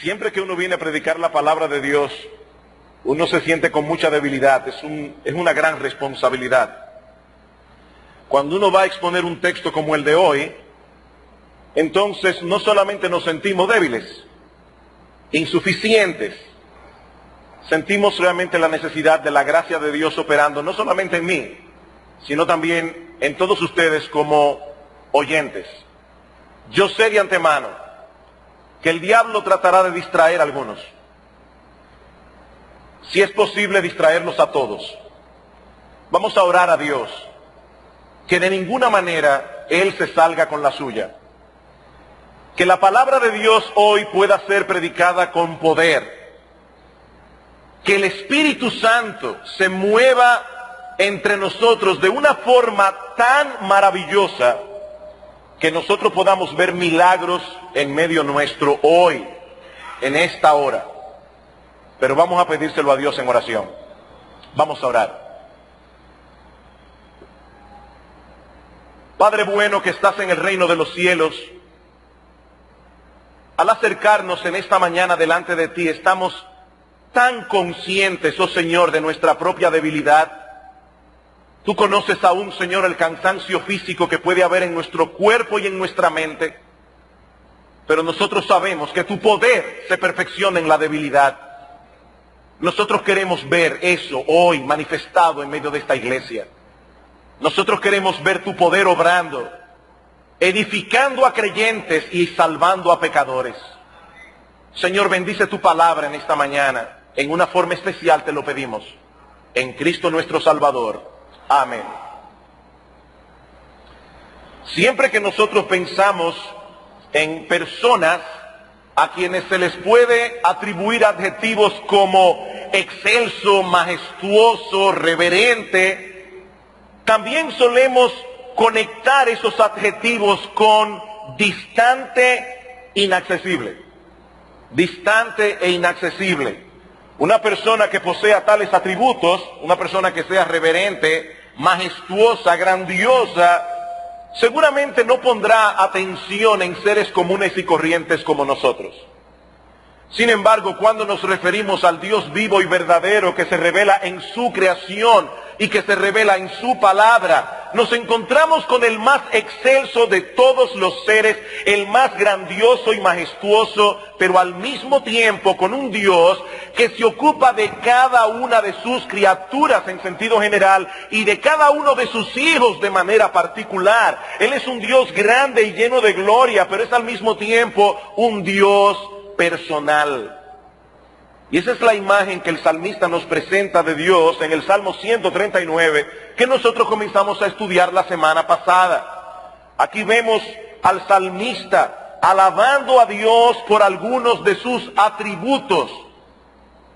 Siempre que uno viene a predicar la palabra de Dios, uno se siente con mucha debilidad, es una gran responsabilidad. Cuando uno va a exponer un texto como el de hoy, entonces no solamente nos sentimos débiles, insuficientes, sentimos realmente la necesidad de la gracia de Dios operando, no solamente en mí, sino también en todos ustedes como oyentes. Yo sé de antemano que el diablo tratará de distraer a algunos. Si es posible distraerlos a todos. Vamos a orar a Dios que de ninguna manera Él se salga con la suya. Que la palabra de Dios hoy pueda ser predicada con poder. Que el Espíritu Santo se mueva entre nosotros de una forma tan maravillosa que nosotros podamos ver milagros en medio nuestro hoy, en esta hora. Pero vamos a pedírselo a Dios en oración. Vamos a orar. Padre bueno que estás en el reino de los cielos, al acercarnos en esta mañana delante de ti, estamos tan conscientes, oh Señor, de nuestra propia debilidad. Tú conoces aún, Señor, el cansancio físico que puede haber en nuestro cuerpo y en nuestra mente. Pero nosotros sabemos que tu poder se perfecciona en la debilidad. Nosotros queremos ver eso hoy manifestado en medio de esta iglesia. Nosotros queremos ver tu poder obrando, edificando a creyentes y salvando a pecadores. Señor, bendice tu palabra en esta mañana. En una forma especial te lo pedimos. En Cristo nuestro Salvador. Amén. Siempre que nosotros pensamos en personas a quienes se les puede atribuir adjetivos como excelso, majestuoso, reverente, también solemos conectar esos adjetivos con distante, inaccesible. Distante e inaccesible. Una persona que posea tales atributos, una persona que sea reverente, majestuosa, grandiosa, seguramente no pondrá atención en seres comunes y corrientes como nosotros. Sin embargo, cuando nos referimos al Dios vivo y verdadero que se revela en su creación y que se revela en su palabra, nos encontramos con el más excelso de todos los seres, el más grandioso y majestuoso, pero al mismo tiempo con un Dios que se ocupa de cada una de sus criaturas en sentido general y de cada uno de sus hijos de manera particular. Él es un Dios grande y lleno de gloria, pero es al mismo tiempo un Dios personal. Y esa es la imagen que el salmista nos presenta de Dios en el Salmo 139, que nosotros comenzamos a estudiar la semana pasada. Aquí vemos al salmista alabando a Dios por algunos de sus atributos.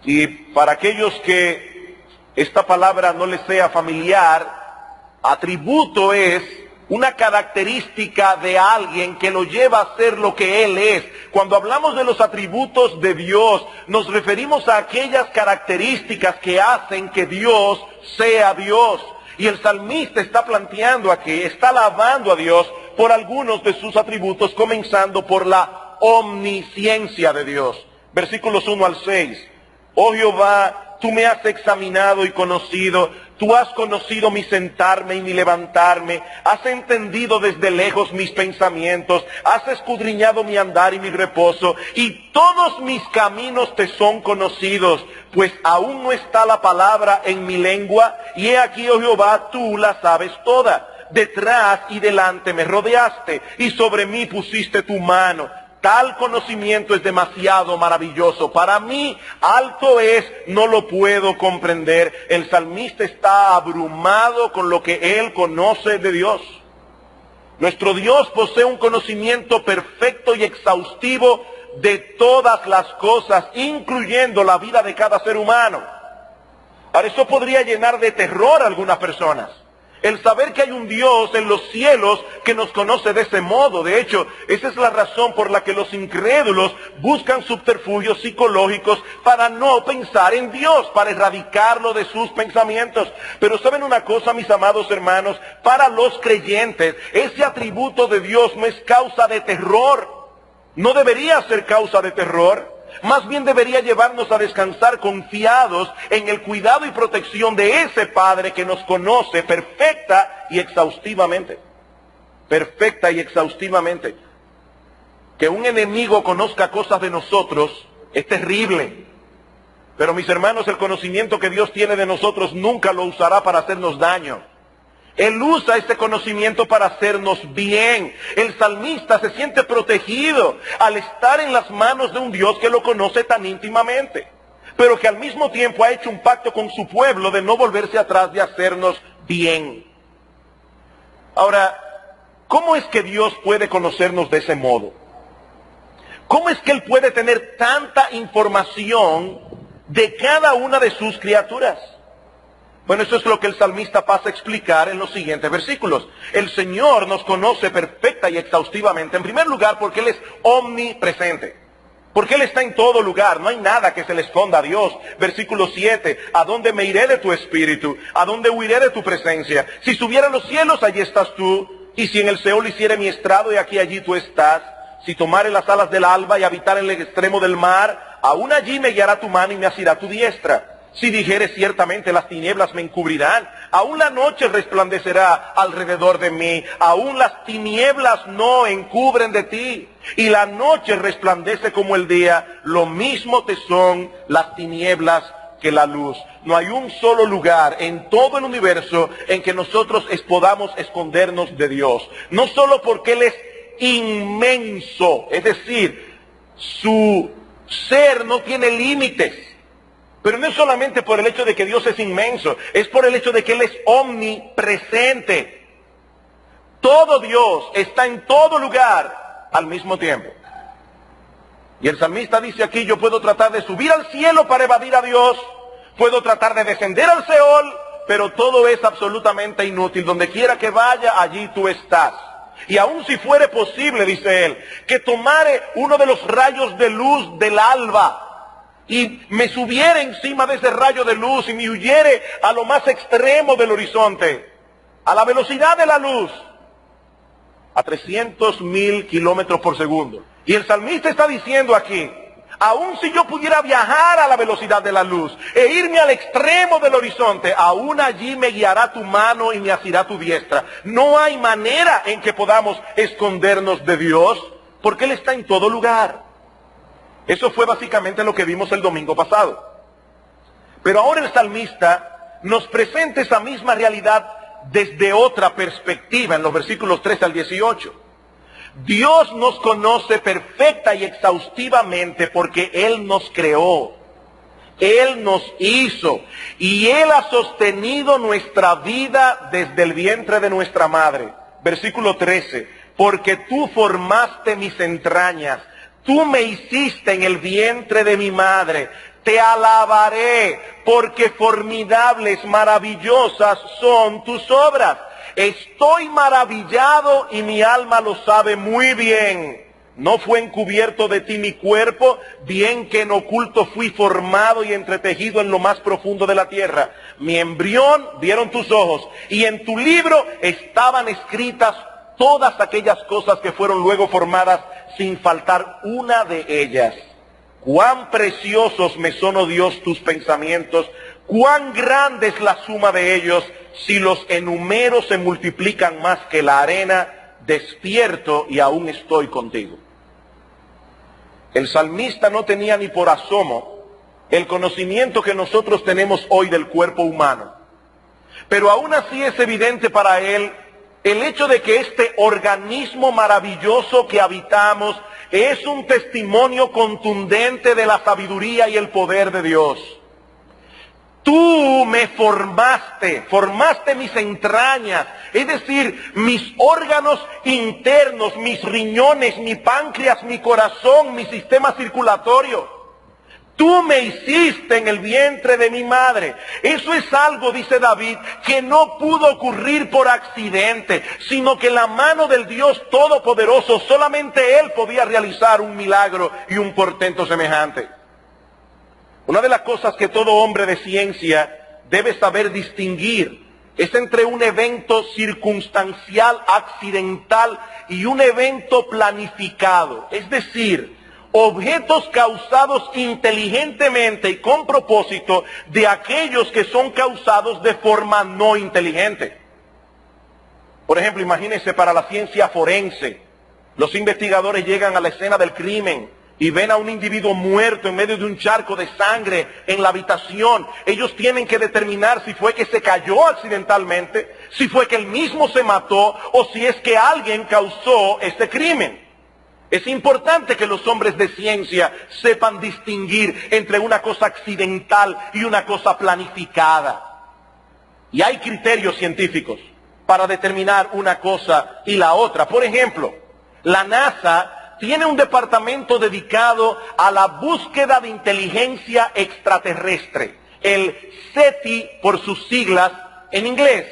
Y para aquellos que esta palabra no les sea familiar, atributo es una característica de alguien que lo lleva a ser lo que Él es. Cuando hablamos de los atributos de Dios, nos referimos a aquellas características que hacen que Dios sea Dios. Y el salmista está planteando aquí, está alabando a Dios por algunos de sus atributos, comenzando por la omnisciencia de Dios. Versículos 1 al 6. Oh Jehová, tú me has examinado y conocido, tú has conocido mi sentarme y mi levantarme, has entendido desde lejos mis pensamientos, has escudriñado mi andar y mi reposo, y todos mis caminos te son conocidos, pues aún no está la palabra en mi lengua, y he aquí, oh Jehová, tú la sabes toda. Detrás y delante me rodeaste, y sobre mí pusiste tu mano. Tal conocimiento es demasiado maravilloso. Para mí, alto es, no lo puedo comprender. El salmista está abrumado con lo que él conoce de Dios. Nuestro Dios posee un conocimiento perfecto y exhaustivo de todas las cosas, incluyendo la vida de cada ser humano. Ahora, eso podría llenar de terror a algunas personas. El saber que hay un Dios en los cielos que nos conoce de ese modo. De hecho, esa es la razón por la que los incrédulos buscan subterfugios psicológicos para no pensar en Dios, para erradicarlo de sus pensamientos. Pero ¿saben una cosa, mis amados hermanos? Para los creyentes, ese atributo de Dios no es causa de terror. No debería ser causa de terror. Más bien debería llevarnos a descansar confiados en el cuidado y protección de ese Padre que nos conoce perfecta y exhaustivamente. Perfecta y exhaustivamente. Que un enemigo conozca cosas de nosotros es terrible. Pero mis hermanos, el conocimiento que Dios tiene de nosotros nunca lo usará para hacernos daño. Él usa este conocimiento para hacernos bien. El salmista se siente protegido al estar en las manos de un Dios que lo conoce tan íntimamente, pero que al mismo tiempo ha hecho un pacto con su pueblo de no volverse atrás de hacernos bien. Ahora, ¿cómo es que Dios puede conocernos de ese modo? ¿Cómo es que Él puede tener tanta información de cada una de sus criaturas? Bueno, eso es lo que el salmista pasa a explicar en los siguientes versículos. El Señor nos conoce perfecta y exhaustivamente, en primer lugar, porque Él es omnipresente. Porque Él está en todo lugar, no hay nada que se le esconda a Dios. Versículo 7, ¿a dónde me iré de tu espíritu? ¿A dónde huiré de tu presencia? Si subiera a los cielos, allí estás tú. Y si en el Seol hiciere mi estrado, y aquí allí tú estás. Si tomare las alas del alba y habitar en el extremo del mar, aún allí me guiará tu mano y me asirá tu diestra. Si dijere ciertamente las tinieblas me encubrirán, aún la noche resplandecerá alrededor de mí, aún las tinieblas no encubren de ti, y la noche resplandece como el día, lo mismo te son las tinieblas que la luz. No hay un solo lugar en todo el universo en que nosotros podamos escondernos de Dios. No solo porque Él es inmenso, es decir, su ser no tiene límites. Pero no es solamente por el hecho de que Dios es inmenso, es por el hecho de que Él es omnipresente. Todo Dios está en todo lugar al mismo tiempo. Y el salmista dice aquí, yo puedo tratar de subir al cielo para evadir a Dios, puedo tratar de descender al Seol, pero todo es absolutamente inútil. Donde quiera que vaya, allí tú estás. Y aun si fuere posible, dice él, que tomare uno de los rayos de luz del alba, y me subiera encima de ese rayo de luz y me huyere a lo más extremo del horizonte, a la velocidad de la luz, a 300,000 kilómetros por segundo. Y el salmista está diciendo aquí, aun si yo pudiera viajar a la velocidad de la luz e irme al extremo del horizonte, aún allí me guiará tu mano y me asirá tu diestra. No hay manera en que podamos escondernos de Dios, porque Él está en todo lugar. Eso fue básicamente lo que vimos el domingo pasado. Pero ahora el salmista nos presenta esa misma realidad desde otra perspectiva en los versículos 13 al 18. Dios nos conoce perfecta y exhaustivamente porque Él nos creó. Él nos hizo y Él ha sostenido nuestra vida desde el vientre de nuestra madre. Versículo 13, porque tú formaste mis entrañas. Tú me hiciste en el vientre de mi madre. Te alabaré, porque formidables, maravillosas son tus obras. Estoy maravillado y mi alma lo sabe muy bien. No fue encubierto de ti mi cuerpo, bien que en oculto fui formado y entretejido en lo más profundo de la tierra. Mi embrión vieron tus ojos, y en tu libro estaban escritas todas aquellas cosas que fueron luego formadas, sin faltar una de ellas. Cuán preciosos me son, oh Dios, tus pensamientos, cuán grande es la suma de ellos. Si los enumero se multiplican más que la arena, despierto y aún estoy contigo. El salmista no tenía ni por asomo el conocimiento que nosotros tenemos hoy del cuerpo humano. Pero aún así es evidente para él el hecho de que este organismo maravilloso que habitamos es un testimonio contundente de la sabiduría y el poder de Dios. Tú me formaste mis entrañas, es decir, mis órganos internos, mis riñones, mi páncreas, mi corazón, mi sistema circulatorio. Tú me hiciste en el vientre de mi madre. Eso es algo, dice David, que no pudo ocurrir por accidente, sino que la mano del Dios Todopoderoso, solamente Él podía realizar un milagro y un portento semejante. Una de las cosas que todo hombre de ciencia debe saber distinguir es entre un evento circunstancial, accidental, y un evento planificado. Es decir, objetos causados inteligentemente y con propósito de aquellos que son causados de forma no inteligente. Por ejemplo, imagínense para la ciencia forense, los investigadores llegan a la escena del crimen y ven a un individuo muerto en medio de un charco de sangre en la habitación. Ellos tienen que determinar si fue que se cayó accidentalmente, si fue que él mismo se mató o si es que alguien causó este crimen. Es importante que los hombres de ciencia sepan distinguir entre una cosa accidental y una cosa planificada. Y hay criterios científicos para determinar una cosa y la otra. Por ejemplo, la NASA tiene un departamento dedicado a la búsqueda de inteligencia extraterrestre, el SETI por sus siglas en inglés.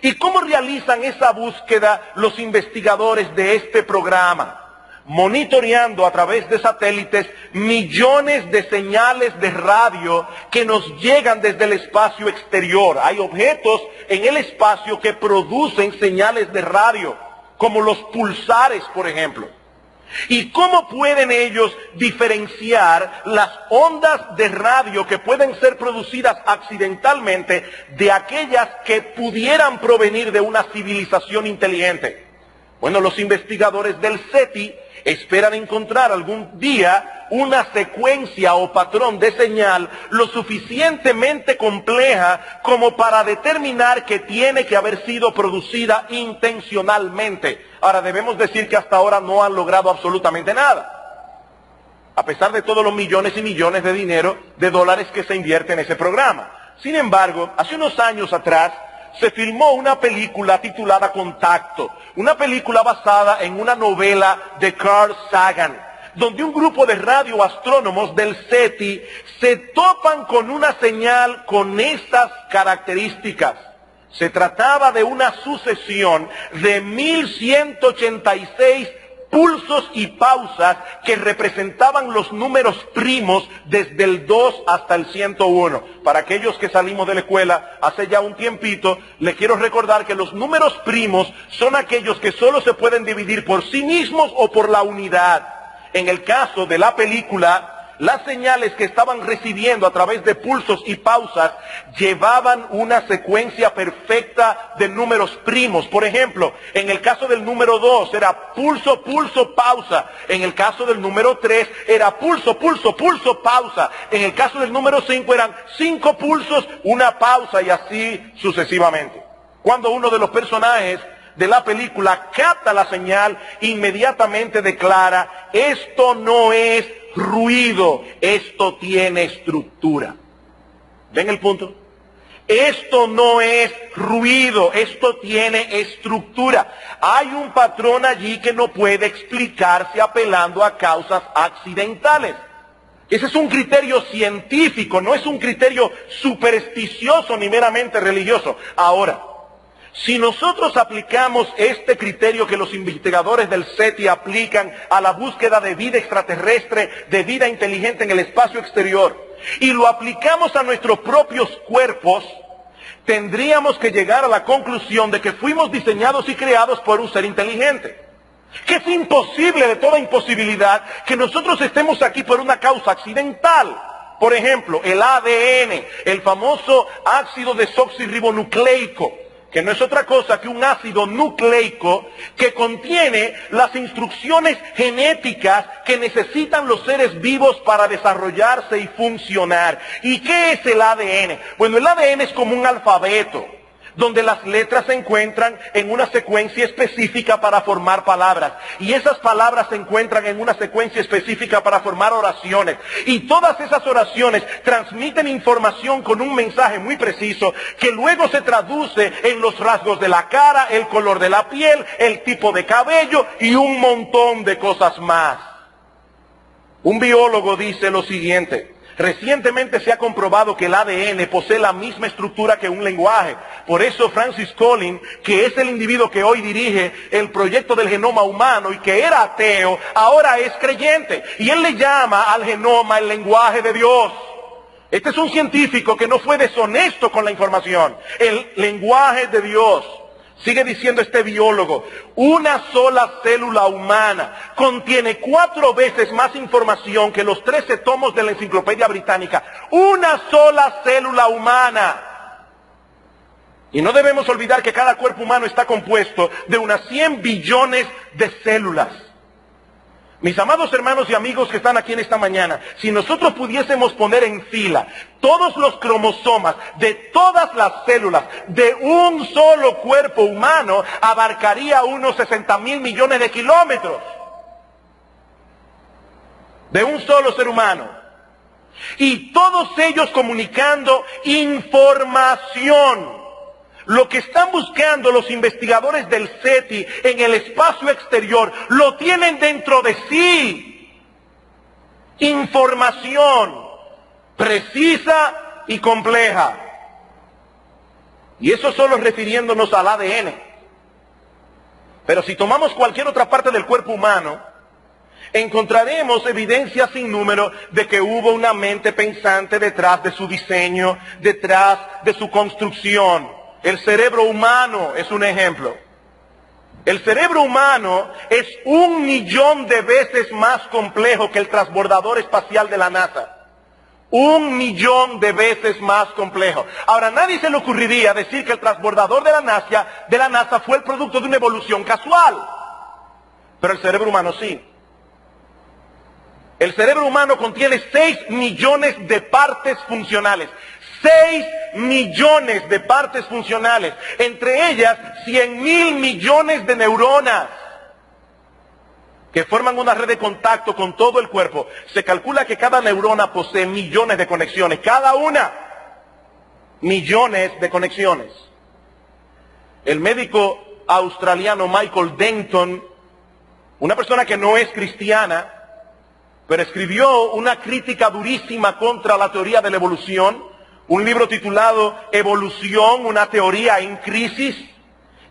¿Y cómo realizan esa búsqueda los investigadores de este programa? Monitoreando a través de satélites millones de señales de radio que nos llegan desde el espacio exterior. Hay objetos en el espacio que producen señales de radio, como los pulsares, por ejemplo. ¿Y cómo pueden ellos diferenciar las ondas de radio que pueden ser producidas accidentalmente de aquellas que pudieran provenir de una civilización inteligente? Bueno, los investigadores del SETI esperan encontrar algún día una secuencia o patrón de señal lo suficientemente compleja como para determinar que tiene que haber sido producida intencionalmente. Ahora, debemos decir que hasta ahora no han logrado absolutamente nada, a pesar de todos los millones y millones de dinero, de dólares que se invierte en ese programa. Sin embargo, hace unos años atrás, se filmó una película titulada Contacto, una película basada en una novela de Carl Sagan, donde un grupo de radioastrónomos del SETI se topan con una señal con estas características. Se trataba de una sucesión de 1186 pulsos y pausas que representaban los números primos desde el 2 hasta el 101. Para aquellos que salimos de la escuela hace ya un tiempito, les quiero recordar que los números primos son aquellos que solo se pueden dividir por sí mismos o por la unidad. En el caso de la película, las señales que estaban recibiendo a través de pulsos y pausas llevaban una secuencia perfecta de números primos. Por ejemplo, en el caso del número 2 era pulso, pulso, pausa. En el caso del número 3 era pulso, pulso, pulso, pausa. En el caso del número 5 eran 5 pulsos, una pausa y así sucesivamente. Cuando uno de los personajes de la película capta la señal, inmediatamente declara: esto no es ruido, esto tiene estructura. ¿Ven el punto? Esto no es ruido, esto tiene estructura. Hay un patrón allí que no puede explicarse apelando a causas accidentales. Ese es un criterio científico, no es un criterio supersticioso ni meramente religioso. Ahora, si nosotros aplicamos este criterio que los investigadores del SETI aplican a la búsqueda de vida extraterrestre, de vida inteligente en el espacio exterior, y lo aplicamos a nuestros propios cuerpos, tendríamos que llegar a la conclusión de que fuimos diseñados y creados por un ser inteligente. Que es imposible de toda imposibilidad que nosotros estemos aquí por una causa accidental. Por ejemplo, el ADN, el famoso ácido desoxirribonucleico, que no es otra cosa que un ácido nucleico que contiene las instrucciones genéticas que necesitan los seres vivos para desarrollarse y funcionar. ¿Y qué es el ADN? Bueno, el ADN es como un alfabeto, donde las letras se encuentran en una secuencia específica para formar palabras. Y esas palabras se encuentran en una secuencia específica para formar oraciones. Y todas esas oraciones transmiten información con un mensaje muy preciso que luego se traduce en los rasgos de la cara, el color de la piel, el tipo de cabello y un montón de cosas más. Un biólogo dice lo siguiente: recientemente se ha comprobado que el ADN posee la misma estructura que un lenguaje. Por eso Francis Collins, que es el individuo que hoy dirige el proyecto del genoma humano y que era ateo, ahora es creyente. Y él le llama al genoma el lenguaje de Dios. Este es un científico que no fue deshonesto con la información. El lenguaje de Dios. Sigue diciendo este biólogo, una sola célula humana contiene 4 veces más información que los 13 tomos de la Enciclopedia Británica. Una sola célula humana. Y no debemos olvidar que cada cuerpo humano está compuesto de unas 100 billones de células. Mis amados hermanos y amigos que están aquí en esta mañana, si nosotros pudiésemos poner en fila todos los cromosomas de todas las células de un solo cuerpo humano, abarcaría unos 60.000 millones de kilómetros. De un solo ser humano. Y todos ellos comunicando información. Lo que están buscando los investigadores del SETI en el espacio exterior, lo tienen dentro de sí. Información precisa y compleja. Y eso solo refiriéndonos al ADN. Pero si tomamos cualquier otra parte del cuerpo humano, encontraremos evidencias sin número de que hubo una mente pensante detrás de su diseño, detrás de su construcción. El cerebro humano es un ejemplo. El cerebro humano es 1.000.000 de veces más complejo que el transbordador espacial de la NASA. 1.000.000 de veces más complejo. Ahora, nadie se le ocurriría decir que el transbordador de la NASA fue el producto de una evolución casual. Pero el cerebro humano sí. El cerebro humano contiene 6 millones de partes funcionales. 6 millones de partes funcionales, entre ellas 100.000 millones de neuronas que forman una red de contacto con todo el cuerpo. Se calcula que cada neurona posee millones de conexiones, cada una, millones de conexiones. El médico australiano Michael Denton, una persona que no es cristiana, pero escribió una crítica durísima contra la teoría de la evolución, un libro titulado Evolución, una teoría en crisis.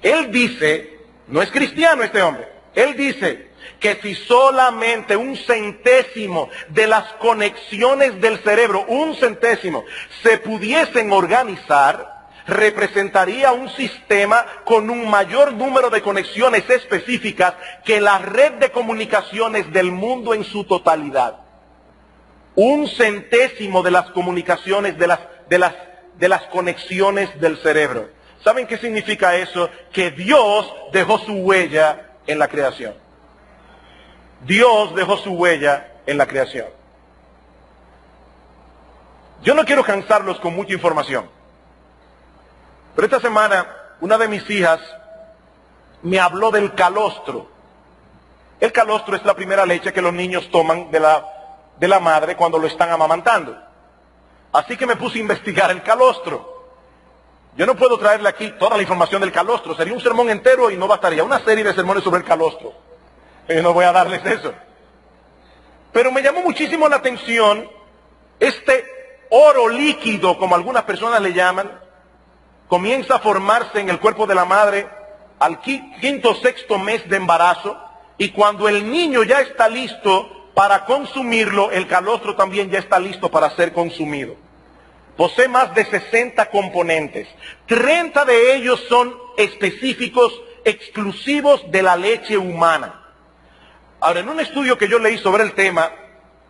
Él dice, no es cristiano este hombre, él dice que si solamente 1/100 de las conexiones del cerebro, 1/100, se pudiesen organizar, representaría un sistema con un mayor número de conexiones específicas que la red de comunicaciones del mundo en su totalidad. 1/100 de las comunicaciones, de las conexiones del cerebro. ¿Saben qué significa eso? Que Dios dejó su huella en la creación. Dios dejó su huella en la creación. Yo no quiero cansarlos con mucha información, pero esta semana una de mis hijas me habló del calostro. El calostro es la primera leche que los niños toman de la madre cuando lo están amamantando. Así que me puse a investigar el calostro. Yo no puedo traerle aquí toda la información del calostro, sería un sermón entero y no bastaría, una serie de sermones sobre el calostro. Yo no voy a darles eso. Pero me llamó muchísimo la atención este oro líquido, como algunas personas le llaman, comienza a formarse en el cuerpo de la madre al 5º o 6º mes de embarazo, y cuando el niño ya está listo para consumirlo, el calostro también ya está listo para ser consumido. Posee más de 60 componentes. 30 de ellos son específicos, exclusivos de la leche humana. Ahora, en un estudio que yo leí sobre el tema,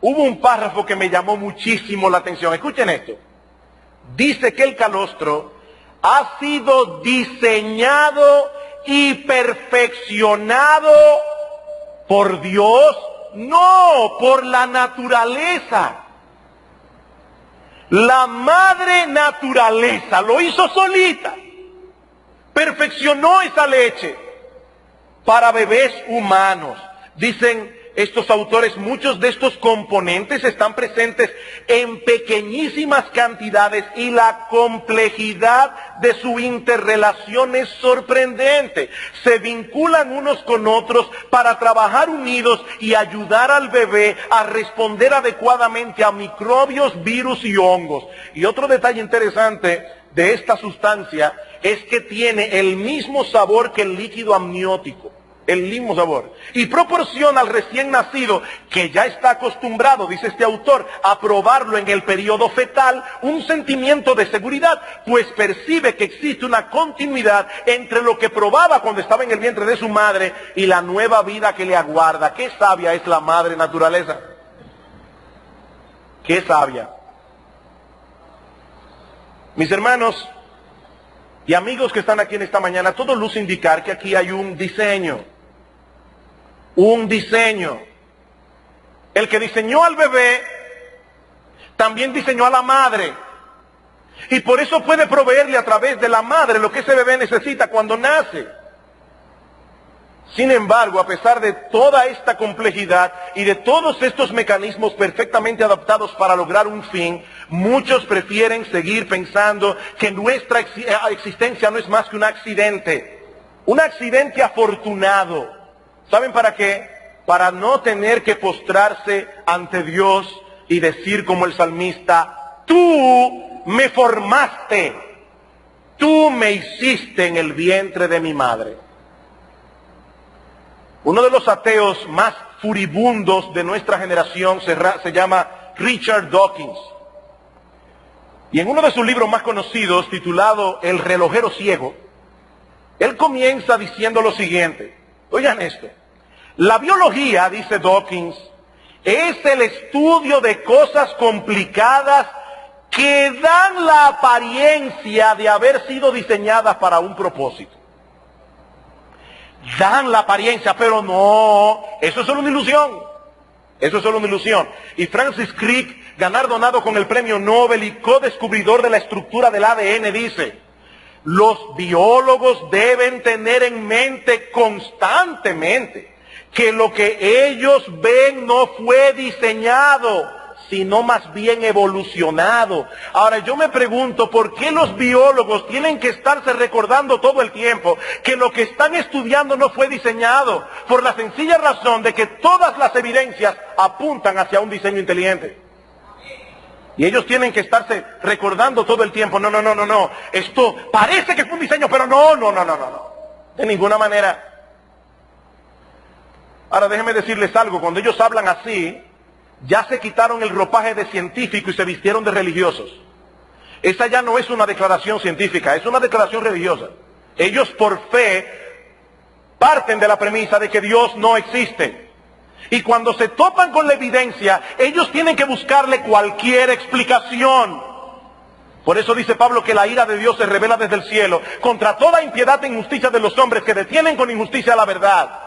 hubo un párrafo que me llamó muchísimo la atención. Escuchen esto. Dice que el calostro ha sido diseñado y perfeccionado por Dios, no, por la naturaleza. La madre naturaleza lo hizo solita. Perfeccionó esa leche para bebés humanos. Dicen estos autores, muchos de estos componentes están presentes en pequeñísimas cantidades y la complejidad de su interrelación es sorprendente. Se vinculan unos con otros para trabajar unidos y ayudar al bebé a responder adecuadamente a microbios, virus y hongos. Y otro detalle interesante de esta sustancia es que tiene el mismo sabor que el líquido amniótico. el mismo sabor. Y proporciona al recién nacido, que ya está acostumbrado, dice este autor, a probarlo en el periodo fetal, un sentimiento de seguridad, pues percibe que existe una continuidad entre lo que probaba cuando estaba en el vientre de su madre y la nueva vida que le aguarda. Qué sabia es la madre naturaleza. Qué sabia. Mis hermanos y amigos que están aquí en esta mañana, todo luce indicar que aquí hay un diseño. Un diseño. El que diseñó al bebé, también diseñó a la madre. Y por eso puede proveerle a través de la madre lo que ese bebé necesita cuando nace. Sin embargo, a pesar de toda esta complejidad y de todos estos mecanismos perfectamente adaptados para lograr un fin, muchos prefieren seguir pensando que nuestra existencia no es más que un accidente afortunado. ¿Saben para qué? Para no tener que postrarse ante Dios y decir como el salmista, tú me formaste, tú me hiciste en el vientre de mi madre. Uno de los ateos más furibundos de nuestra generación se llama Richard Dawkins. Y en uno de sus libros más conocidos, titulado El relojero ciego, él comienza diciendo lo siguiente. Oigan esto. La biología, dice Dawkins, es el estudio de cosas complicadas que dan la apariencia de haber sido diseñadas para un propósito. Dan la apariencia, pero no, eso es solo una ilusión. Eso es solo una ilusión. Y Francis Crick, galardonado con el premio Nobel y co-descubridor de la estructura del ADN, dice, los biólogos deben tener en mente constantemente que lo que ellos ven no fue diseñado, sino más bien evolucionado. Ahora yo me pregunto, ¿por qué los biólogos tienen que estarse recordando todo el tiempo que lo que están estudiando no fue diseñado? Por la sencilla razón de que todas las evidencias apuntan hacia un diseño inteligente. Y ellos tienen que estarse recordando todo el tiempo, no, esto parece que fue un diseño, pero no, de ninguna manera. Ahora déjenme decirles algo, cuando ellos hablan así, ya se quitaron el ropaje de científico y se vistieron de religiosos. Esa ya no es una declaración científica, es una declaración religiosa. Ellos por fe parten de la premisa de que Dios no existe. Y cuando se topan con la evidencia, ellos tienen que buscarle cualquier explicación. Por eso dice Pablo que la ira de Dios se revela desde el cielo contra toda impiedad e injusticia de los hombres que detienen con injusticia la verdad.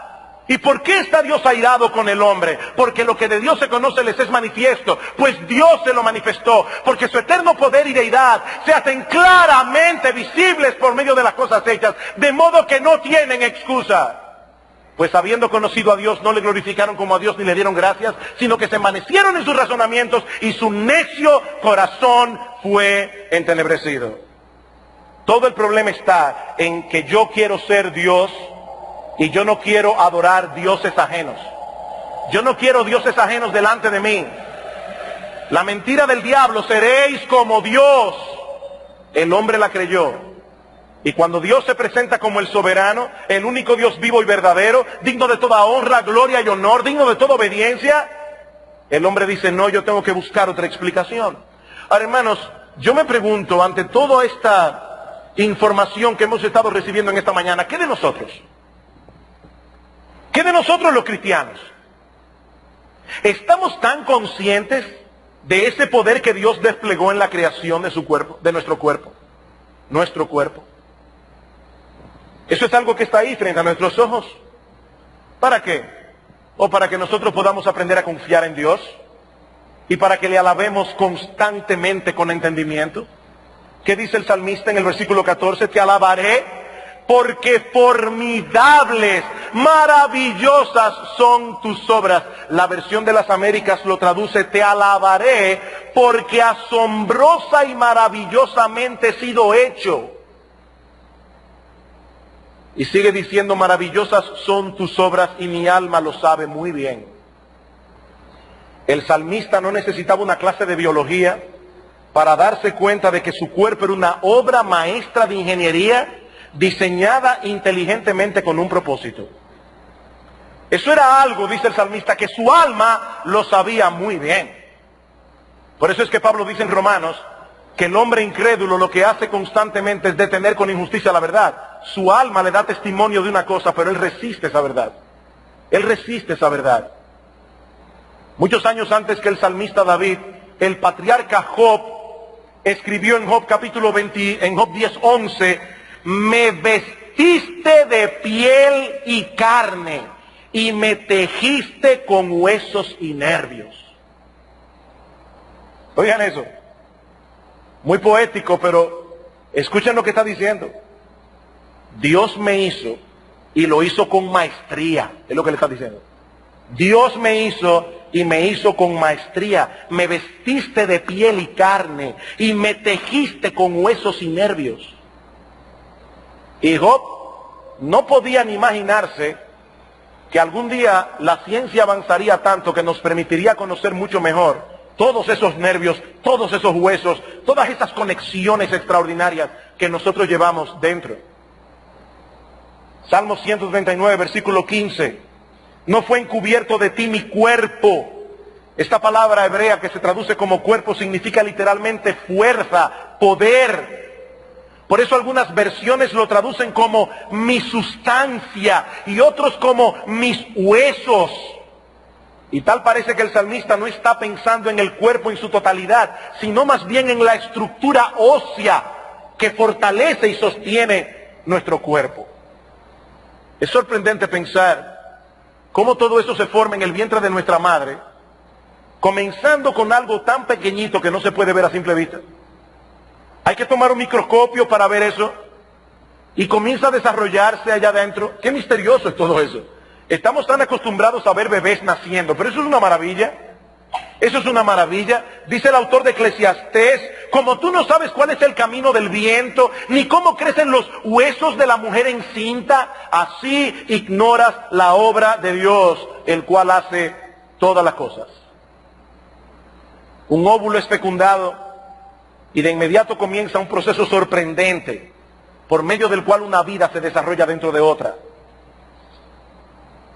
¿Y por qué está Dios airado con el hombre? Porque lo que de Dios se conoce les es manifiesto, pues Dios se lo manifestó, porque su eterno poder y deidad se hacen claramente visibles por medio de las cosas hechas, de modo que no tienen excusa. Pues habiendo conocido a Dios, no le glorificaron como a Dios ni le dieron gracias, sino que se envanecieron en sus razonamientos y su necio corazón fue entenebrecido. Todo el problema está en que yo quiero ser Dios y yo no quiero adorar dioses ajenos. Yo no quiero dioses ajenos delante de mí. La mentira del diablo, seréis como Dios. El hombre la creyó. Y cuando Dios se presenta como el soberano, el único Dios vivo y verdadero, digno de toda honra, gloria y honor, digno de toda obediencia, el hombre dice, no, yo tengo que buscar otra explicación. Ahora, hermanos, yo me pregunto, ante toda esta información que hemos estado recibiendo en esta mañana, ¿qué de nosotros? ¿Qué de nosotros los cristianos? ¿Estamos tan conscientes de ese poder que Dios desplegó en la creación de su cuerpo, de nuestro cuerpo? Nuestro cuerpo. Eso es algo que está ahí frente a nuestros ojos. ¿Para qué? O para que nosotros podamos aprender a confiar en Dios y para que le alabemos constantemente con entendimiento. ¿Qué dice el salmista en el versículo 14? Te alabaré porque formidables, maravillosas son tus obras. La versión de las Américas lo traduce, te alabaré porque asombrosa y maravillosamente he sido hecho. Y sigue diciendo, maravillosas son tus obras y mi alma lo sabe muy bien. El salmista no necesitaba una clase de biología para darse cuenta de que su cuerpo era una obra maestra de ingeniería diseñada inteligentemente con un propósito. Eso era algo, dice el salmista, que su alma lo sabía muy bien. Por eso es que Pablo dice en Romanos que el hombre incrédulo lo que hace constantemente es detener con injusticia la verdad. Su alma le da testimonio de una cosa, pero él resiste esa verdad. Él resiste esa verdad. Muchos años antes que el salmista David, el patriarca Job escribió en Job capítulo 20, en Job 10:11, me vestiste de piel y carne y me tejiste con huesos y nervios. Oigan eso. Muy poético, pero escuchen lo que está diciendo. Dios me hizo y lo hizo con maestría, es lo que le está diciendo. Dios me hizo y me hizo con maestría. Me vestiste de piel y carne y me tejiste con huesos y nervios. Y Job no podía ni imaginarse que algún día la ciencia avanzaría tanto que nos permitiría conocer mucho mejor todos esos nervios, todos esos huesos, todas esas conexiones extraordinarias que nosotros llevamos dentro. Salmo 139, versículo 15. No fue encubierto de ti mi cuerpo. Esta palabra hebrea que se traduce como cuerpo significa literalmente fuerza, poder. Por eso algunas versiones lo traducen como mi sustancia y otros como mis huesos. Y tal parece que el salmista no está pensando en el cuerpo en su totalidad, sino más bien en la estructura ósea que fortalece y sostiene nuestro cuerpo. Es sorprendente pensar cómo todo eso se forma en el vientre de nuestra madre, comenzando con algo tan pequeñito que no se puede ver a simple vista. Hay que tomar un microscopio para ver eso y comienza a desarrollarse allá adentro. Qué misterioso es todo eso. Estamos tan acostumbrados a ver bebés naciendo, pero eso es una maravilla. Eso es una maravilla. Dice el autor de Eclesiastés, como tú no sabes cuál es el camino del viento, ni cómo crecen los huesos de la mujer encinta, así ignoras la obra de Dios, el cual hace todas las cosas. Un óvulo es fecundado y de inmediato comienza un proceso sorprendente, por medio del cual una vida se desarrolla dentro de otra.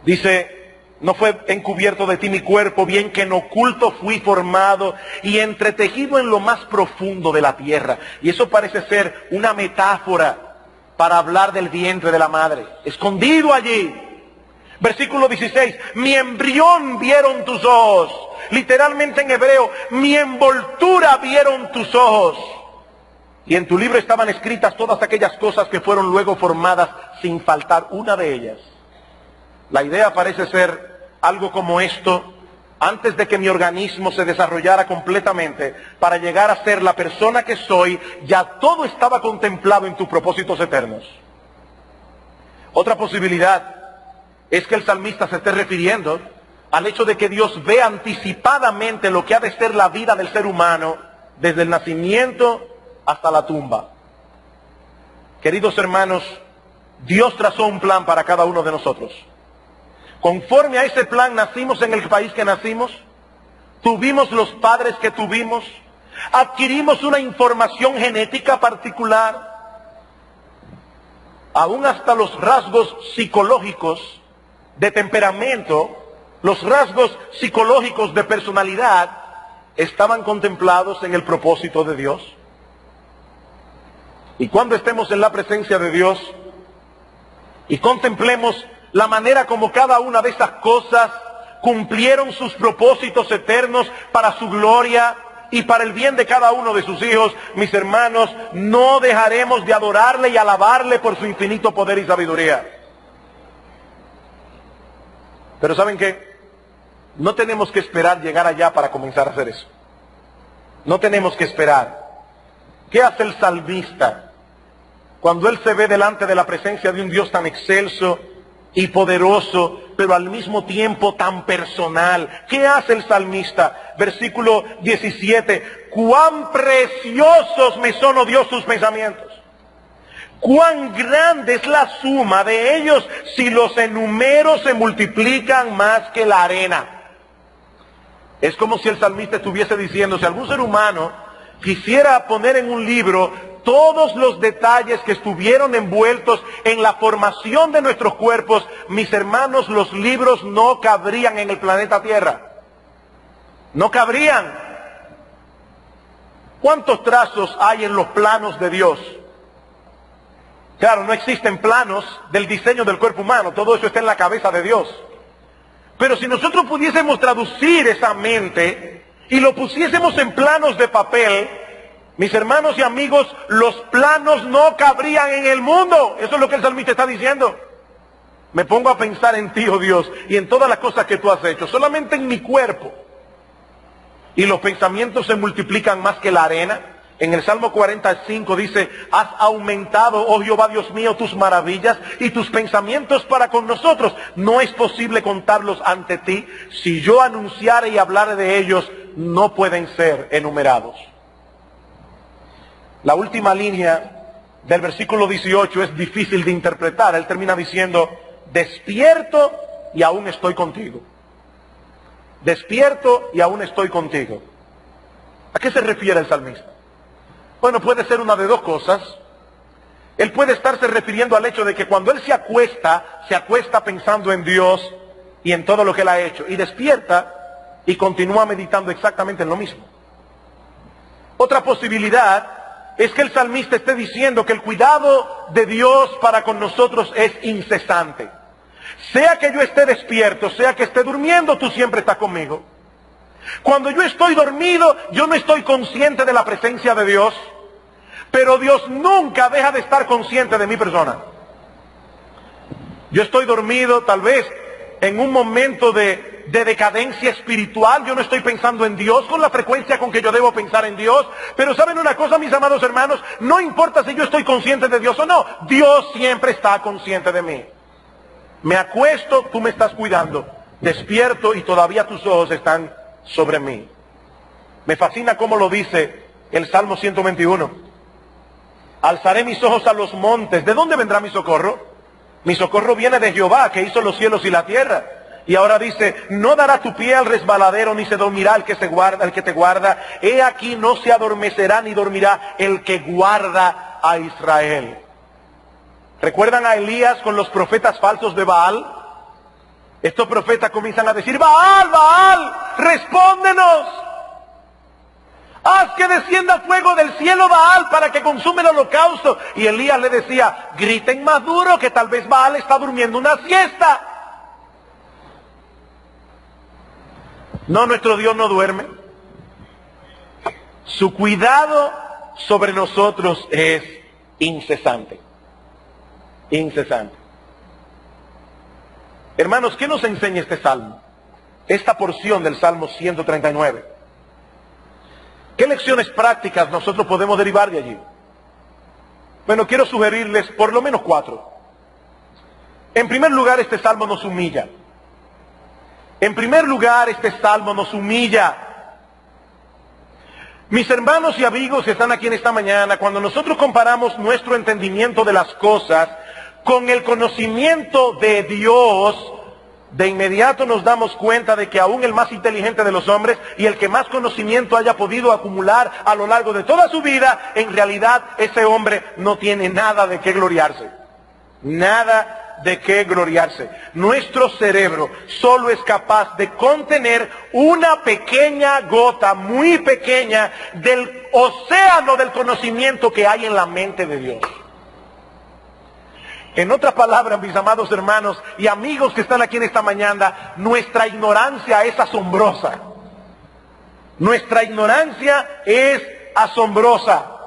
Dice, no fue encubierto de ti mi cuerpo, bien que en oculto fui formado y entretejido en lo más profundo de la tierra. Y eso parece ser una metáfora para hablar del vientre de la madre, escondido allí. Versículo 16, mi embrión vieron tus ojos. Literalmente en hebreo, mi envoltura vieron tus ojos. Y en tu libro estaban escritas todas aquellas cosas que fueron luego formadas sin faltar una de ellas. La idea parece ser algo como esto: antes de que mi organismo se desarrollara completamente para llegar a ser la persona que soy, ya todo estaba contemplado en tus propósitos eternos. Otra posibilidad es que el salmista se esté refiriendo al hecho de que Dios ve anticipadamente lo que ha de ser la vida del ser humano desde el nacimiento hasta la tumba. Queridos hermanos, Dios trazó un plan para cada uno de nosotros. Conforme a ese plan nacimos en el país que nacimos, tuvimos los padres que tuvimos, adquirimos una información genética particular, aún hasta los rasgos psicológicos de temperamento, los rasgos psicológicos de personalidad, estaban contemplados en el propósito de Dios. Y cuando estemos en la presencia de Dios y contemplemos la manera como cada una de esas cosas cumplieron sus propósitos eternos para su gloria y para el bien de cada uno de sus hijos, mis hermanos, no dejaremos de adorarle y alabarle por su infinito poder y sabiduría. Pero ¿saben qué? No tenemos que esperar llegar allá para comenzar a hacer eso. No tenemos que esperar. ¿Qué hace el salmista cuando él se ve delante de la presencia de un Dios tan excelso y poderoso, pero al mismo tiempo tan personal? ¿Qué hace el salmista? Versículo 17, cuán preciosos me son, oh Dios, tus pensamientos. Cuán grande es la suma de ellos, si los enumero se multiplican más que la arena. Es como si el salmista estuviese diciendo, si algún ser humano quisiera poner en un libro todos los detalles que estuvieron envueltos en la formación de nuestros cuerpos, mis hermanos, los libros no cabrían en el planeta Tierra. No cabrían. ¿Cuántos trazos hay en los planos de Dios? Claro, no existen planos del diseño del cuerpo humano, todo eso está en la cabeza de Dios. Pero si nosotros pudiésemos traducir esa mente y lo pusiésemos en planos de papel, mis hermanos y amigos, los planos no cabrían en el mundo. Eso es lo que el salmista está diciendo. Me pongo a pensar en ti, oh Dios, y en todas las cosas que tú has hecho, solamente en mi cuerpo. Y los pensamientos se multiplican más que la arena. En el Salmo 45 dice, has aumentado, oh Jehová Dios mío, tus maravillas y tus pensamientos para con nosotros. No es posible contarlos ante ti. Si yo anunciare y hablare de ellos, no pueden ser enumerados. La última línea del versículo 18 es difícil de interpretar. Él termina diciendo, despierto y aún estoy contigo. Despierto y aún estoy contigo. ¿A qué se refiere el salmista? Bueno, puede ser una de dos cosas. Él puede estarse refiriendo al hecho de que cuando él se acuesta pensando en Dios y en todo lo que él ha hecho, y despierta y continúa meditando exactamente en lo mismo. Otra posibilidad es que el salmista esté diciendo que el cuidado de Dios para con nosotros es incesante. Sea que yo esté despierto, sea que esté durmiendo, tú siempre estás conmigo. Cuando yo estoy dormido, yo no estoy consciente de la presencia de Dios, pero Dios nunca deja de estar consciente de mi persona. Yo estoy dormido, tal vez en un momento de decadencia espiritual, yo no estoy pensando en Dios con la frecuencia con que yo debo pensar en Dios, pero ¿saben una cosa, mis amados hermanos? No importa si yo estoy consciente de Dios o no, Dios siempre está consciente de mí. Me acuesto, tú me estás cuidando, despierto y todavía tus ojos están sobre mí. Me fascina cómo lo dice el Salmo 121. Alzaré mis ojos a los montes. ¿De dónde vendrá mi socorro? Mi socorro viene de Jehová, que hizo los cielos y la tierra. Y ahora dice, no dará tu pie al resbaladero, ni se dormirá el que te guarda. He aquí no se adormecerá ni dormirá el que guarda a Israel. ¿Recuerdan a Elías con los profetas falsos de Baal? Estos profetas comienzan a decir, Baal, Baal, respóndenos. Haz que descienda fuego del cielo, Baal, para que consume el holocausto. Y Elías le decía, griten más duro, que tal vez Baal está durmiendo una siesta. No, nuestro Dios no duerme. Su cuidado sobre nosotros es incesante. Incesante. Hermanos, ¿qué nos enseña este salmo? Esta porción del Salmo 139. ¿Qué lecciones prácticas nosotros podemos derivar de allí? Bueno, quiero sugerirles por lo menos 4. En primer lugar, este salmo nos humilla. En primer lugar, este salmo nos humilla. Mis hermanos y amigos que están aquí en esta mañana, cuando nosotros comparamos nuestro entendimiento de las cosas con el conocimiento de Dios, de inmediato nos damos cuenta de que aún el más inteligente de los hombres y el que más conocimiento haya podido acumular a lo largo de toda su vida, en realidad ese hombre no tiene nada de qué gloriarse. Nada de qué gloriarse. Nuestro cerebro solo es capaz de contener una pequeña gota, muy pequeña, del océano del conocimiento que hay en la mente de Dios. En otras palabras, mis amados hermanos y amigos que están aquí en esta mañana, nuestra ignorancia es asombrosa. Nuestra ignorancia es asombrosa.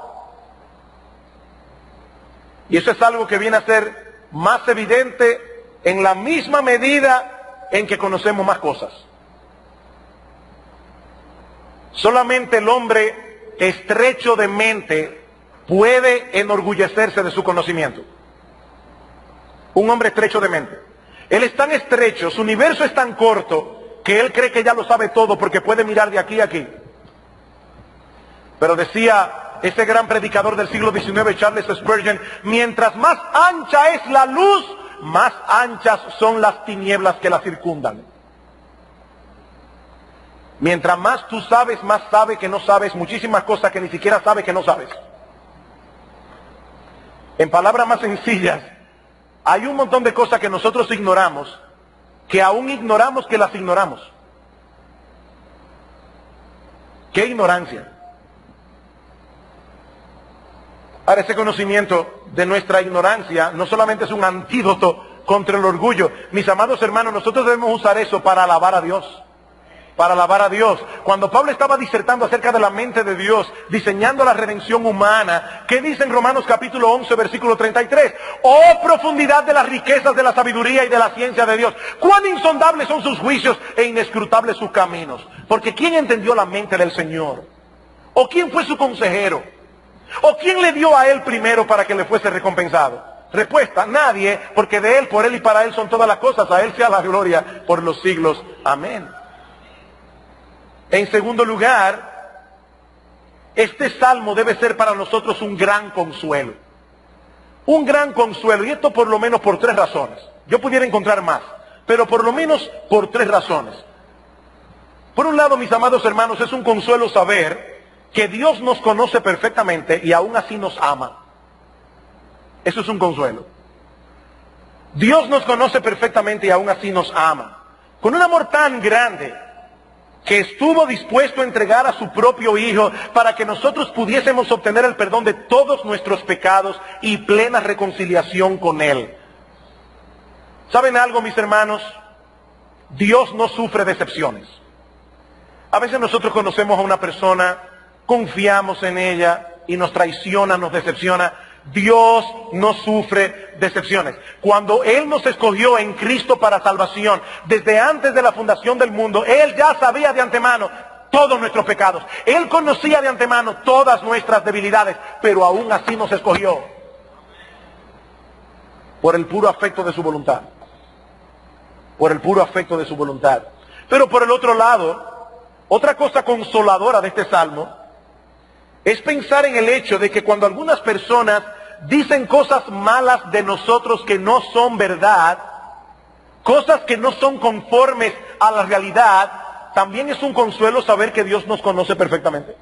Y eso es algo que viene a ser más evidente en la misma medida en que conocemos más cosas. Solamente el hombre estrecho de mente puede enorgullecerse de su conocimiento. Un hombre estrecho de mente. Él es tan estrecho, su universo es tan corto, que él cree que ya lo sabe todo porque puede mirar de aquí a aquí. Pero decía ese gran predicador del siglo XIX, Charles Spurgeon, mientras más ancha es la luz, más anchas son las tinieblas que la circundan. Mientras más tú sabes, más sabe que no sabes muchísimas cosas que ni siquiera sabe que no sabes. En palabras más sencillas, hay un montón de cosas que nosotros ignoramos, que aún ignoramos que las ignoramos. ¡Qué ignorancia! Ahora, ese conocimiento de nuestra ignorancia no solamente es un antídoto contra el orgullo. Mis amados hermanos, nosotros debemos usar eso para alabar a Dios. Para alabar a Dios. Cuando Pablo estaba disertando acerca de la mente de Dios, diseñando la redención humana, ¿qué dice en Romanos capítulo 11, versículo 33? ¡Oh, profundidad de las riquezas de la sabiduría y de la ciencia de Dios! ¡Cuán insondables son sus juicios e inescrutables sus caminos! Porque ¿quién entendió la mente del Señor? ¿O quién fue su consejero? ¿O quién le dio a él primero para que le fuese recompensado? Respuesta: nadie, porque de él, por él y para él son todas las cosas. A él sea la gloria por los siglos. Amén. En segundo lugar, este salmo debe ser para nosotros un gran consuelo. Un gran consuelo. Y esto por lo menos por 3 razones. Yo pudiera encontrar más, pero por lo menos por 3 razones. Por un lado, mis amados hermanos, es un consuelo saber que Dios nos conoce perfectamente y aún así nos ama. Eso es un consuelo. Dios nos conoce perfectamente y aún así nos ama. Con un amor tan grande que estuvo dispuesto a entregar a su propio Hijo para que nosotros pudiésemos obtener el perdón de todos nuestros pecados y plena reconciliación con Él. ¿Saben algo, mis hermanos? Dios no sufre decepciones. A veces nosotros conocemos a una persona, confiamos en ella y nos traiciona, nos decepciona. Dios no sufre decepciones. Cuando Él nos escogió en Cristo para salvación, desde antes de la fundación del mundo, Él ya sabía de antemano todos nuestros pecados. Él conocía de antemano todas nuestras debilidades, pero aún así nos escogió por el puro afecto de su voluntad. Por el puro afecto de su voluntad. Pero por el otro lado, otra cosa consoladora de este salmo es pensar en el hecho de que cuando algunas personas dicen cosas malas de nosotros que no son verdad, cosas que no son conformes a la realidad, también es un consuelo saber que Dios nos conoce perfectamente.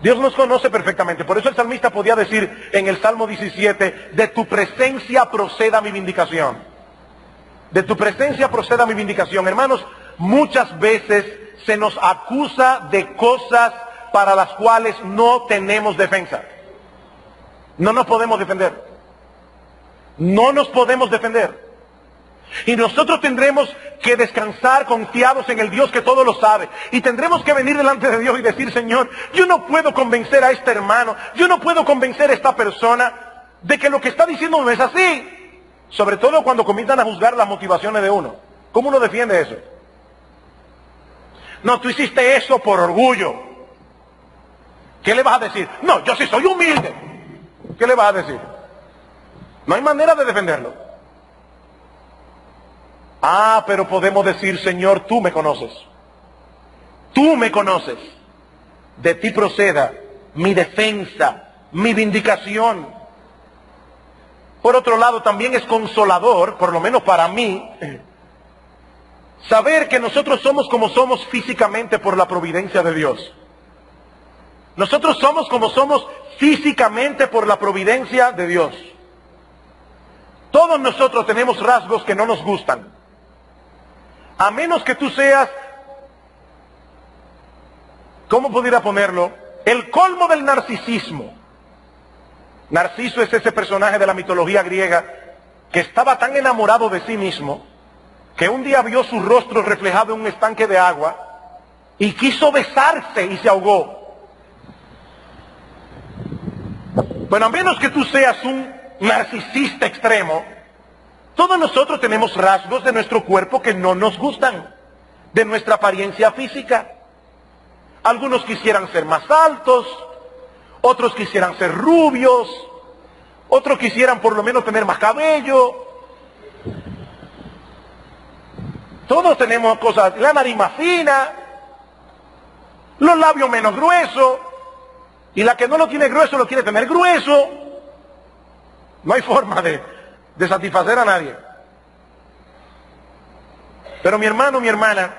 Dios nos conoce perfectamente. Por eso el salmista podía decir en el Salmo 17, de tu presencia proceda mi vindicación. De tu presencia proceda mi vindicación. Hermanos, muchas veces se nos acusa de cosas para las cuales no tenemos defensa. No nos podemos defender. No nos podemos defender. Y nosotros tendremos que descansar confiados en el Dios que todo lo sabe. Y tendremos que venir delante de Dios y decir: Señor, yo no puedo convencer a este hermano, yo no puedo convencer a esta persona de que lo que está diciendo no es así. Sobre todo cuando comienzan a juzgar las motivaciones de uno. ¿Cómo uno defiende eso? No, tú hiciste eso por orgullo. ¿Qué le vas a decir? No, yo sí soy humilde. ¿Qué le vas a decir? No hay manera de defenderlo. Ah, pero podemos decir: Señor, tú me conoces. Tú me conoces. De ti proceda mi defensa, mi vindicación. Por otro lado, también es consolador, por lo menos para mí, saber que nosotros somos como somos físicamente por la providencia de Dios. Nosotros somos como somos físicamente por la providencia de Dios. Todos nosotros tenemos rasgos que no nos gustan. A menos que tú seas, ¿cómo pudiera ponerlo? El colmo del narcisismo. Narciso es ese personaje de la mitología griega que estaba tan enamorado de sí mismo que un día vio su rostro reflejado en un estanque de agua y quiso besarse y se ahogó. Bueno, a menos que tú seas un narcisista extremo, todos nosotros tenemos rasgos de nuestro cuerpo que no nos gustan, de nuestra apariencia física. Algunos quisieran ser más altos, otros quisieran ser rubios, otros quisieran por lo menos tener más cabello. Todos tenemos cosas, la nariz más fina, los labios menos gruesos, y la que no lo tiene grueso lo quiere tener grueso. No hay forma de satisfacer a nadie. Pero mi hermano, mi hermana,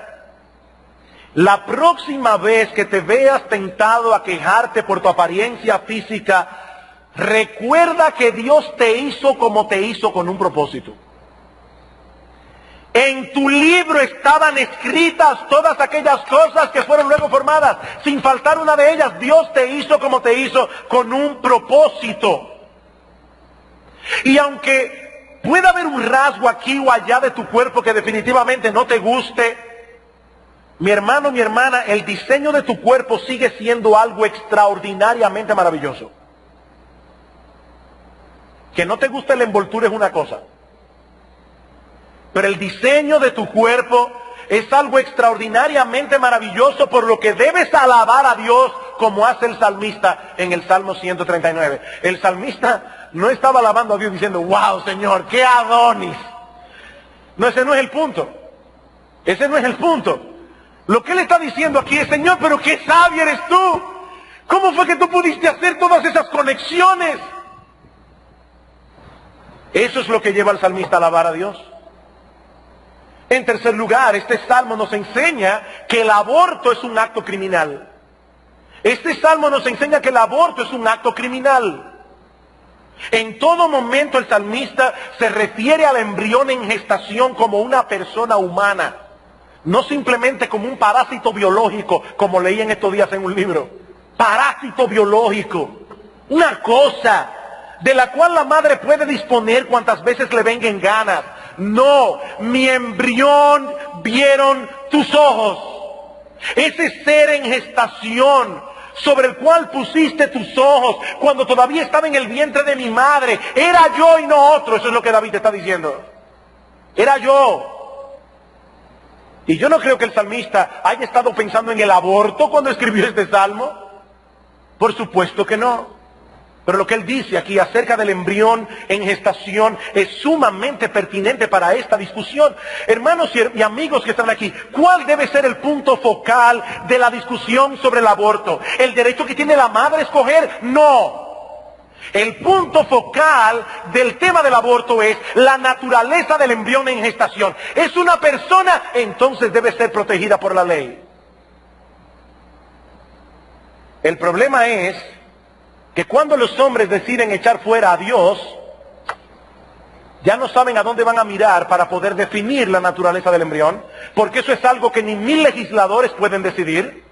la próxima vez que te veas tentado a quejarte por tu apariencia física, recuerda que Dios te hizo como te hizo con un propósito. En tu libro estaban escritas todas aquellas cosas que fueron luego formadas, sin faltar una de ellas. Dios te hizo como te hizo con un propósito. Y aunque pueda haber un rasgo aquí o allá de tu cuerpo que definitivamente no te guste, mi hermano, mi hermana, el diseño de tu cuerpo sigue siendo algo extraordinariamente maravilloso. Que no te guste la envoltura es una cosa, pero el diseño de tu cuerpo es algo extraordinariamente maravilloso, por lo que debes alabar a Dios como hace el salmista en el Salmo 139. El salmista no estaba alabando a Dios diciendo, wow, Señor, qué Adonis. No, ese no es el punto. Ese no es el punto. Lo que él está diciendo aquí es, Señor, pero qué sabio eres tú. ¿Cómo fue que tú pudiste hacer todas esas conexiones? Eso es lo que lleva al salmista a alabar a Dios. En tercer lugar, este salmo nos enseña que el aborto es un acto criminal. Este salmo nos enseña que el aborto es un acto criminal. En todo momento el salmista se refiere al embrión en gestación como una persona humana, no simplemente como un parásito biológico, como leí en estos días en un libro. Parásito biológico, una cosa de la cual la madre puede disponer cuantas veces le vengan ganas. No, mi embrión vieron tus ojos. Ese ser en gestación sobre el cual pusiste tus ojos cuando todavía estaba en el vientre de mi madre, era yo y no otro. Eso es lo que David está diciendo. Era yo. Y yo no creo que el salmista haya estado pensando en el aborto cuando escribió este salmo. Por supuesto que no. Pero lo que él dice aquí acerca del embrión en gestación es sumamente pertinente para esta discusión. Hermanos y amigos que están aquí, ¿cuál debe ser el punto focal de la discusión sobre el aborto? ¿El derecho que tiene la madre a escoger? No. El punto focal del tema del aborto es la naturaleza del embrión en gestación. ¿Es una persona? Entonces debe ser protegida por la ley. El problema es que cuando los hombres deciden echar fuera a Dios, ya no saben a dónde van a mirar para poder definir la naturaleza del embrión, porque eso es algo que ni 1000 legisladores pueden decidir.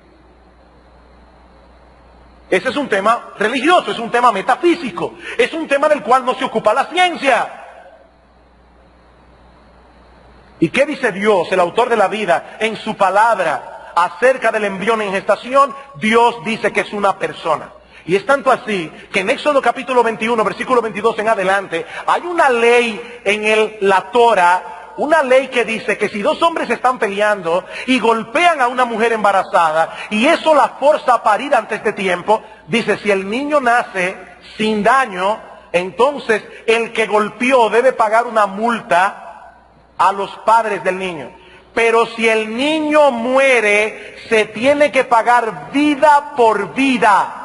Ese es un tema religioso, es un tema metafísico, es un tema del cual no se ocupa la ciencia. ¿Y qué dice Dios, el autor de la vida, en su palabra acerca del embrión en gestación? Dios dice que es una persona. Y es tanto así que en Éxodo capítulo 21, versículo 22 en adelante, hay una ley en la Torah, una ley que dice que si dos hombres están peleando y golpean a una mujer embarazada y eso la forza a parir antes de tiempo, dice, si el niño nace sin daño, entonces el que golpeó debe pagar una multa a los padres del niño. Pero si el niño muere, se tiene que pagar vida por vida.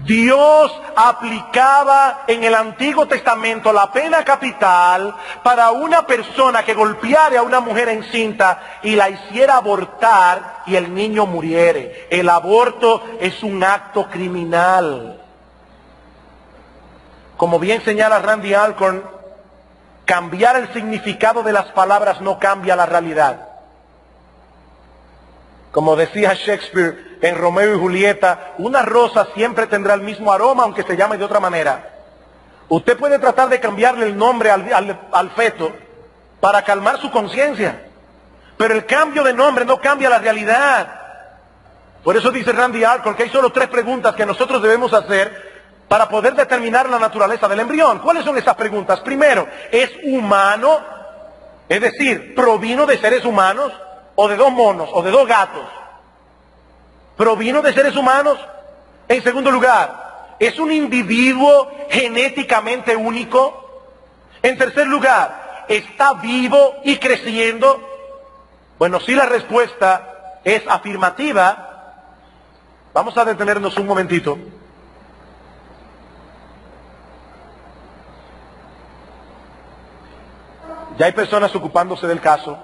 Dios aplicaba en el Antiguo Testamento la pena capital para una persona que golpeara a una mujer encinta y la hiciera abortar y el niño muriere. El aborto es un acto criminal. Como bien señala Randy Alcorn, cambiar el significado de las palabras no cambia la realidad. Como decía Shakespeare en Romeo y Julieta, una rosa siempre tendrá el mismo aroma aunque se llame de otra manera. Usted puede tratar de cambiarle el nombre al feto para calmar su conciencia, pero el cambio de nombre no cambia la realidad. Por eso dice Randy Alcorn que hay solo 3 preguntas que nosotros debemos hacer para poder determinar la naturaleza del embrión. ¿Cuáles son esas preguntas? Primero, ¿es humano? Es decir, ¿provino de seres humanos? ¿O de 2 monos? ¿O de 2 gatos? ¿Provino de seres humanos? En segundo lugar, ¿es un individuo genéticamente único? En tercer lugar, ¿está vivo y creciendo? Bueno, si la respuesta es afirmativa, vamos a detenernos un momentito. Ya hay personas ocupándose del caso.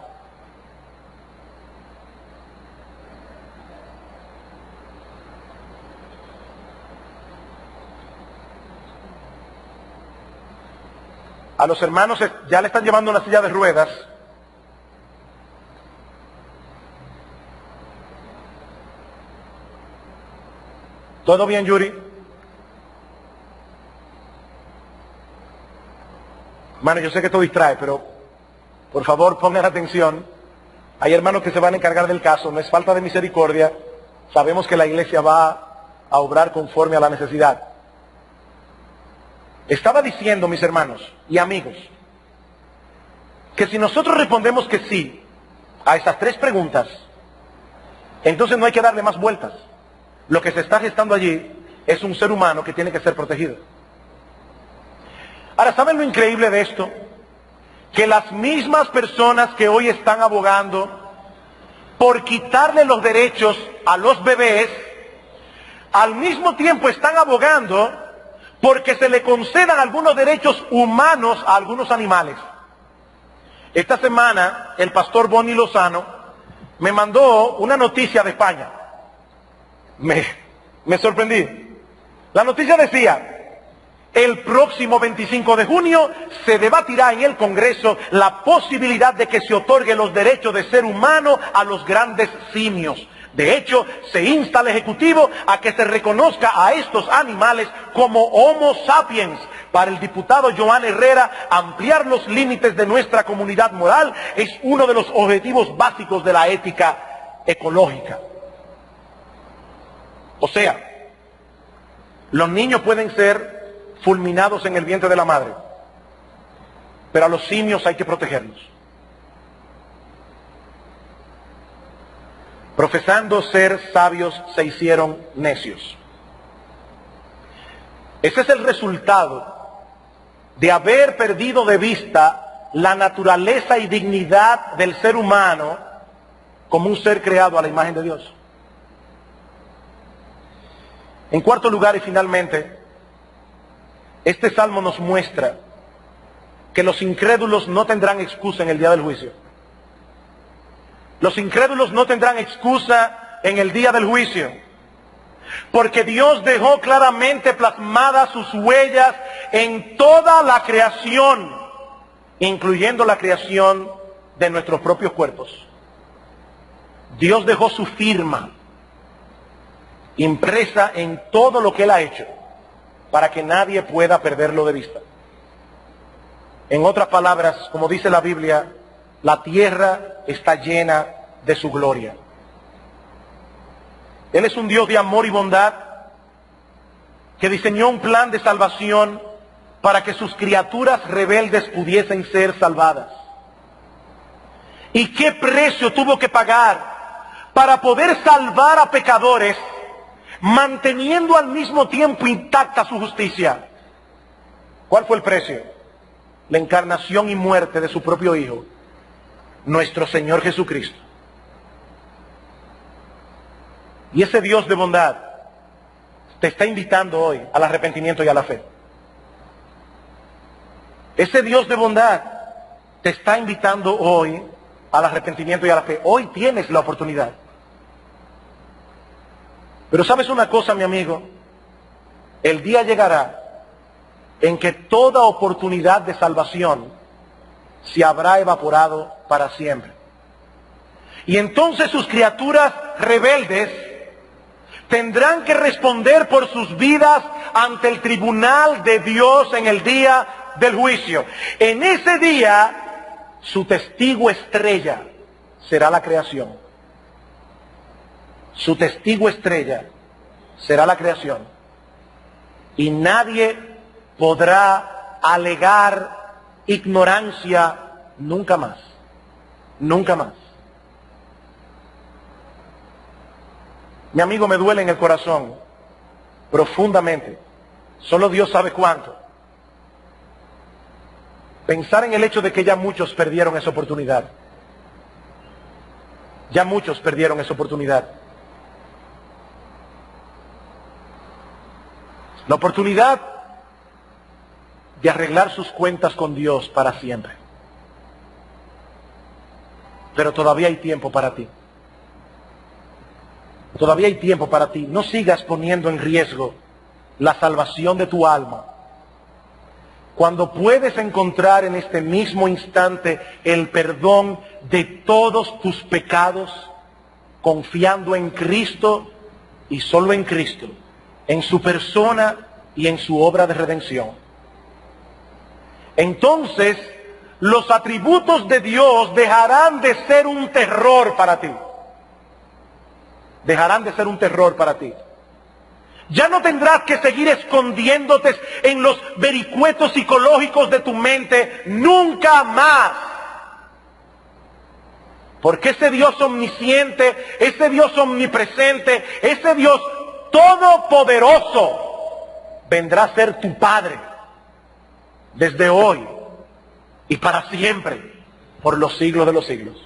A los hermanos ya le están llevando una silla de ruedas. ¿Todo bien, Yuri? Hermano, yo sé que esto distrae, pero por favor pongan atención. Hay hermanos que se van a encargar del caso, no es falta de misericordia. Sabemos que la iglesia va a obrar conforme a la necesidad. Estaba diciendo, mis hermanos y amigos, que si nosotros respondemos que sí a estas 3 preguntas, entonces no hay que darle más vueltas. Lo que se está gestando allí es un ser humano que tiene que ser protegido. Ahora, ¿saben lo increíble de esto? Que las mismas personas que hoy están abogando por quitarle los derechos a los bebés, al mismo tiempo están abogando porque se le concedan algunos derechos humanos a algunos animales. Esta semana el pastor Bonnie Lozano me mandó una noticia de España. Me sorprendí. La noticia decía: el próximo 25 de junio se debatirá en el Congreso la posibilidad de que se otorgue los derechos de ser humano a los grandes simios. De hecho, se insta al Ejecutivo a que se reconozca a estos animales como Homo sapiens. Para el diputado Joan Herrera, ampliar los límites de nuestra comunidad moral es uno de los objetivos básicos de la ética ecológica. O sea, los niños pueden ser fulminados en el vientre de la madre, pero a los simios hay que protegerlos. Profesando ser sabios, se hicieron necios. Ese es el resultado de haber perdido de vista la naturaleza y dignidad del ser humano como un ser creado a la imagen de Dios. En cuarto lugar y finalmente, este salmo nos muestra que los incrédulos no tendrán excusa en el día del juicio. Los incrédulos no tendrán excusa en el día del juicio, porque Dios dejó claramente plasmadas sus huellas en toda la creación, incluyendo la creación de nuestros propios cuerpos. Dios dejó su firma impresa en todo lo que Él ha hecho, para que nadie pueda perderlo de vista. En otras palabras, como dice la Biblia, la tierra está llena de su gloria. Él es un Dios de amor y bondad que diseñó un plan de salvación para que sus criaturas rebeldes pudiesen ser salvadas. ¿Y qué precio tuvo que pagar para poder salvar a pecadores, manteniendo al mismo tiempo intacta su justicia? ¿Cuál fue el precio? La encarnación y muerte de su propio Hijo, nuestro Señor Jesucristo. Y ese Dios de bondad te está invitando hoy al arrepentimiento y a la fe. Ese Dios de bondad te está invitando hoy al arrepentimiento y a la fe. Hoy tienes la oportunidad. Pero ¿sabes una cosa, mi amigo? El día llegará en que toda oportunidad de salvación se habrá evaporado para siempre. Y entonces sus criaturas rebeldes tendrán que responder por sus vidas ante el tribunal de Dios en el día del juicio. En ese día, su testigo estrella será la creación. Su testigo estrella será la creación. Y nadie podrá alegar ignorancia nunca más. Nunca más. Mi amigo, me duele en el corazón profundamente. Solo Dios sabe cuánto. Pensar en el hecho de que ya muchos perdieron esa oportunidad. Ya muchos perdieron esa oportunidad. La oportunidad de arreglar sus cuentas con Dios para siempre. Pero todavía hay tiempo para ti. Todavía hay tiempo para ti. No sigas poniendo en riesgo la salvación de tu alma cuando puedes encontrar en este mismo instante el perdón de todos tus pecados, confiando en Cristo y solo en Cristo, en su persona y en su obra de redención. Entonces, los atributos de Dios dejarán de ser un terror para ti. Dejarán de ser un terror para ti. Ya no tendrás que seguir escondiéndote en los vericuetos psicológicos de tu mente, nunca más. Porque ese Dios omnisciente, ese Dios omnipresente, ese Dios todopoderoso, vendrá a ser tu Padre desde hoy y para siempre, por los siglos de los siglos.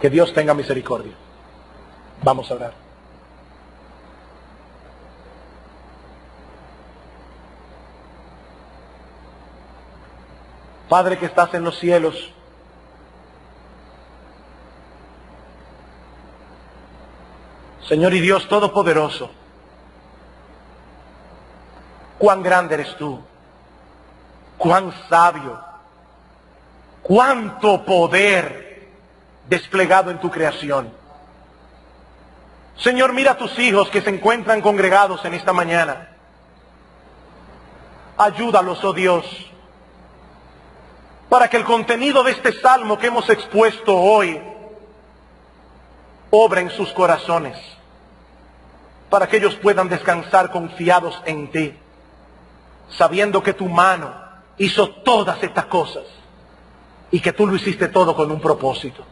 Que Dios tenga misericordia. Vamos a orar. Padre que estás en los cielos, Señor y Dios todopoderoso, cuán grande eres tú, cuán sabio, cuánto poder desplegado en tu creación. Señor, mira a tus hijos que se encuentran congregados en esta mañana. Ayúdalos, oh Dios, para que el contenido de este salmo que hemos expuesto hoy obre en sus corazones, para que ellos puedan descansar confiados en ti, sabiendo que tu mano hizo todas estas cosas y que tú lo hiciste todo con un propósito.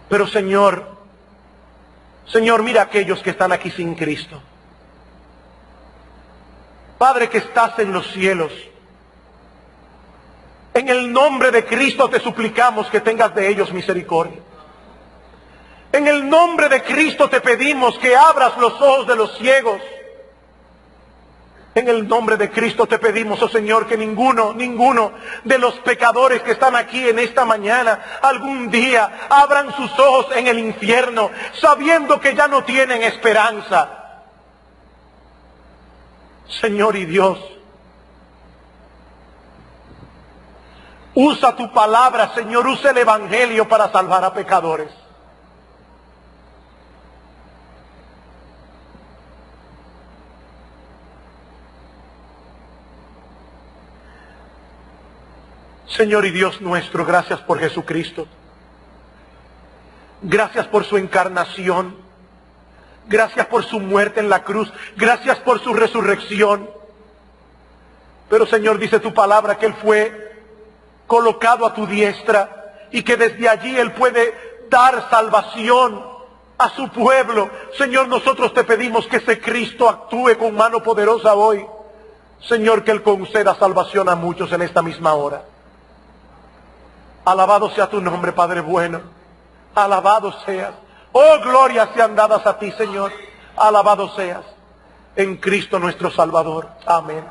Pero Señor, mira a aquellos que están aquí sin Cristo. Padre que estás en los cielos, en el nombre de Cristo te suplicamos que tengas de ellos misericordia. En el nombre de Cristo te pedimos que abras los ojos de los ciegos. En el nombre de Cristo te pedimos, oh Señor, que ninguno de los pecadores que están aquí en esta mañana, algún día abran sus ojos en el infierno, sabiendo que ya no tienen esperanza. Señor y Dios, usa tu palabra, Señor, usa el Evangelio para salvar a pecadores. Señor y Dios nuestro, gracias por Jesucristo. Gracias por su encarnación. Gracias por su muerte en la cruz. Gracias por su resurrección. Pero Señor, dice tu palabra que Él fue colocado a tu diestra y que desde allí Él puede dar salvación a su pueblo. Señor, nosotros te pedimos que ese Cristo actúe con mano poderosa hoy. Señor, que Él conceda salvación a muchos en esta misma hora. Alabado sea tu nombre, Padre bueno. Alabado seas. Oh, glorias sean dadas a ti, Señor. Alabado seas. En Cristo nuestro Salvador. Amén.